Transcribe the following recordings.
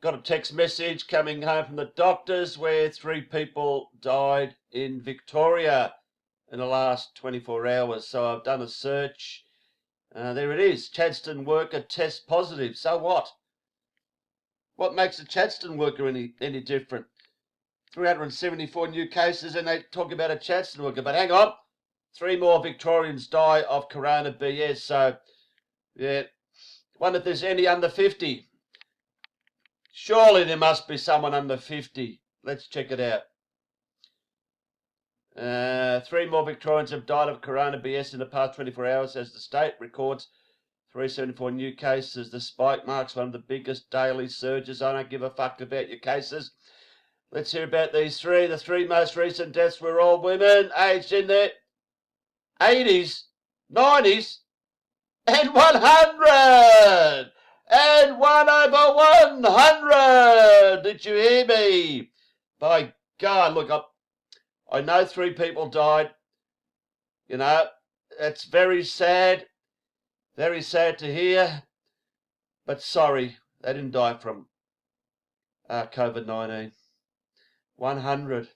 got a text message coming home from the doctors where 3 people died in Victoria in the last 24 hours. So I've done a search. There it is. Chadstone worker tests positive. So what? What makes a Chadstone worker any different? 374 new cases and they talk about a Chadstone worker. But hang on. 3 more Victorians die of corona BS. So, yeah. Wonder if there's any under 50. Surely there must be someone under 50. Let's check it out. 3 more Victorians have died of corona BS in the past 24 hours as the state records 374 new cases. The spike marks one of the biggest daily surges. I don't give a fuck about your cases. Let's hear about these 3. The 3 most recent deaths were all women aged in their 80s, 90s, and 100. And 1 over 100. Did you hear me? By God, look, I know 3 people died. You know, it's very sad. Very sad to hear. But sorry, they didn't die from COVID-19. 100.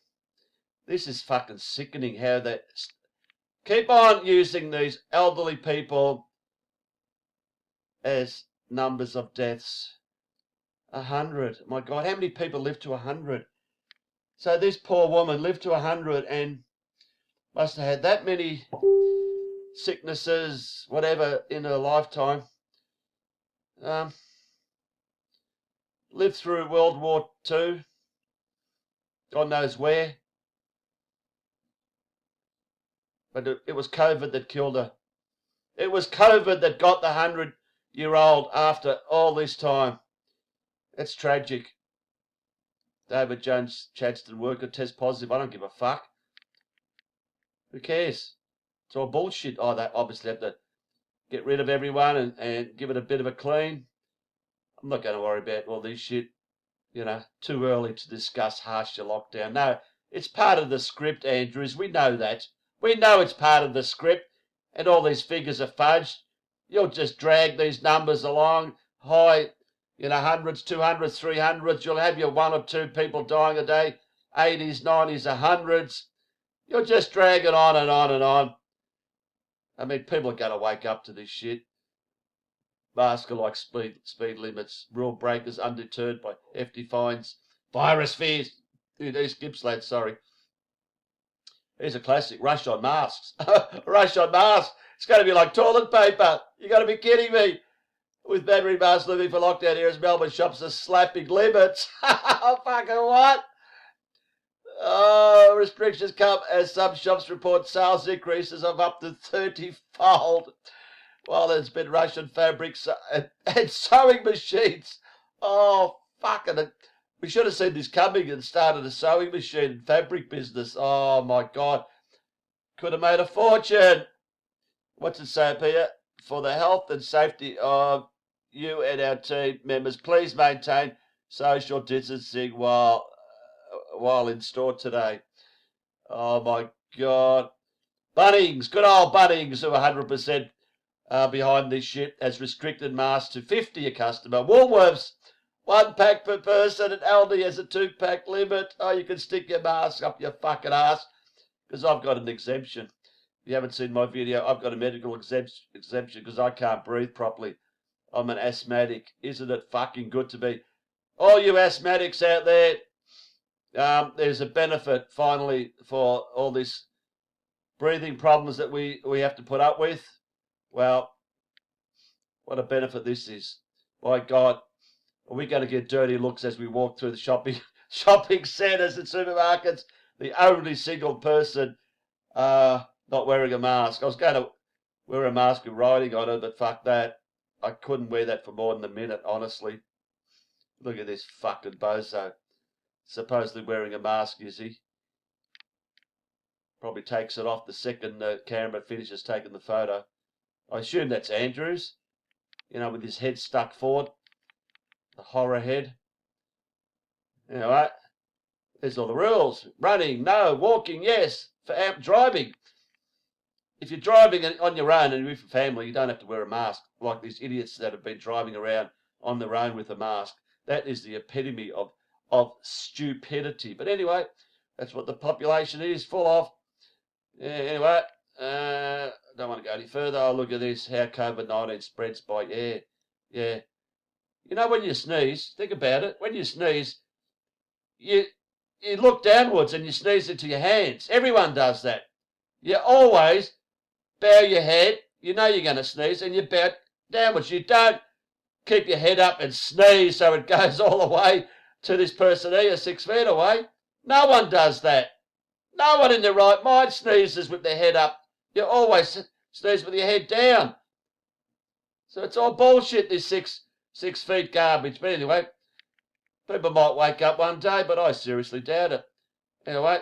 This is fucking sickening how they keep on using these elderly people as numbers of deaths. 100. My God, how many people live to 100? So this poor woman lived to 100 and must have had that many sicknesses, whatever, in her lifetime. Lived through World War II. God knows where. But it was COVID that killed her. It was COVID that got the 100-year-old after all this time. It's tragic. David Jones, Chadstone worker, test positive. I don't give a fuck. Who cares? It's all bullshit. Oh, they obviously have to get rid of everyone and give it a bit of a clean. I'm not going to worry about all this shit. You know, too early to discuss harsher lockdown. No, it's part of the script, Andrews. We know that. We know it's part of the script. And all these figures are fudged. You'll just drag these numbers along. High, you know, hundreds, 200s, 300s. You'll have your 1 or 2 people dying a day. 80s, 90s, 100s. You'll just drag it on and on and on. I mean, people are going to wake up to this shit. Masks are like speed limits. Rule breakers undeterred by hefty fines. Virus fears. East Gippsland, sorry. Here's a classic. Rush on masks. Rush on masks. It's going to be like toilet paper. You've got to be kidding me. With battery masks living for lockdown here as Melbourne shops are slapping limits. Fucking what? Oh, restrictions come as some shops report sales increases of up to 30-fold. While there's been Russian fabrics and sewing machines. Oh, fucking it. We should have seen this coming and started a sewing machine and fabric business. Oh, my God. Could have made a fortune. What's it say up here? For the health and safety of you and our team members, please maintain social distancing while in store today. Oh, my God. Bunnings, good old Bunnings, who are 100% behind this shit, has restricted masks to 50 a customer. Woolworths, 1 pack per person, and Aldi has a 2-pack limit. Oh, you can stick your mask up your fucking ass, because I've got an exemption. If you haven't seen my video, I've got a medical exemption because I can't breathe properly. I'm an asthmatic. Isn't it fucking good to be? All you asthmatics out there, there's a benefit finally for all this breathing problems that we have to put up with. Well, what a benefit this is. My God, are we going to get dirty looks as we walk through the shopping centres and supermarkets? The only single person not wearing a mask. I was going to wear a mask with writing on it, but fuck that. I couldn't wear that for more than a minute, honestly. Look at this fucking bozo. Supposedly wearing a mask, is he? Probably takes it off the second the camera finishes taking the photo. I assume that's Andrews. You know, with his head stuck forward. The horror head. Anyway, there's all the rules. Running, no. Walking, yes. For driving. If you're driving on your own and you're with your family, you don't have to wear a mask. Like these idiots that have been driving around on their own with a mask. That is the epitome of stupidity. But anyway, that's what the population is full of. Yeah, anyway, don't want to go any further. Oh, look at this, how COVID-19 spreads by air. Yeah. You know, when you sneeze, think about it. When you sneeze, you look downwards and you sneeze into your hands. Everyone does that. You always bow your head. You know you're going to sneeze and you bow downwards. You don't keep your head up and sneeze so it goes all the way to this person here 6 feet away. No one does that. No one in their right mind sneezes with their head up. You always sneeze with your head down. So it's all bullshit, this six feet garbage. But anyway, people might wake up one day, but I seriously doubt it. Anyway,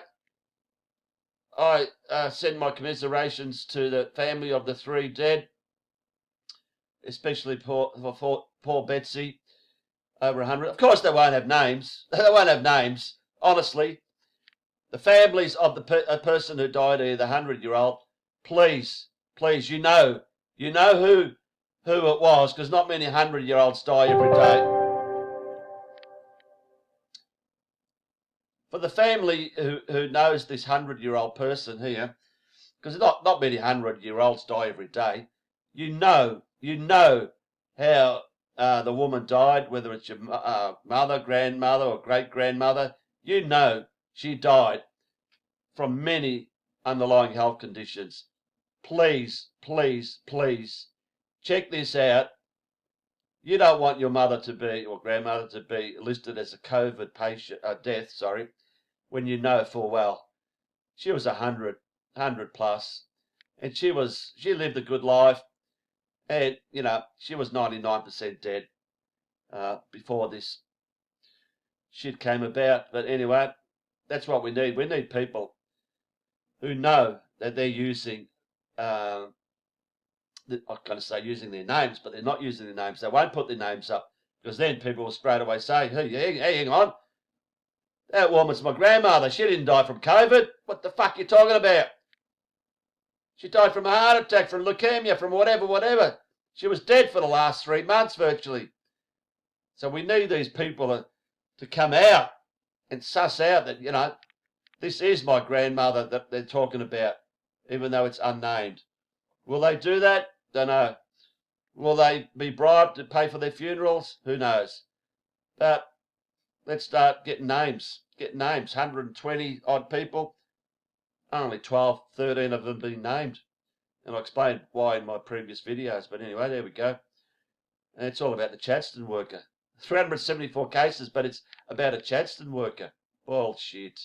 I send my commiserations to the family of the 3 dead, especially poor Betsy, over 100. Of course, they won't have names. They won't have names, honestly. The families of a person who died here, the 100-year-old, please, you know who it was, because not many 100-year-olds die every day. For the family who knows this 100-year-old person here, because not many 100-year-olds die every day, you know how the woman died, whether it's your mother, grandmother, or great-grandmother. You know she died from many underlying health conditions. Please, check this out. You don't want your mother to be, or grandmother to be, listed as a COVID patient, death, when you know full well she was 100 plus, and she lived a good life, and she was 99% dead before this shit came about. But anyway, that's what we need. We need people who know that they're using, I'm going to say using their names, but they're not using their names. They won't put their names up, because then people will straight away say, hey, hang on, that woman's my grandmother. She didn't die from COVID. What the fuck are you talking about? She died from a heart attack, from leukemia, from whatever. She was dead for the last 3 months virtually. So we need these people to come out and suss out that, this is my grandmother that they're talking about, even though it's unnamed. Will they do that? Don't know. Will they be bribed to pay for their funerals? Who knows? But let's start getting names. 120 odd people. Only 12, 13 of them being named. And I'll explain why in my previous videos. But anyway, there we go. And it's all about the Chadstone worker. 374 cases, but it's about a Chadstone worker. Bullshit.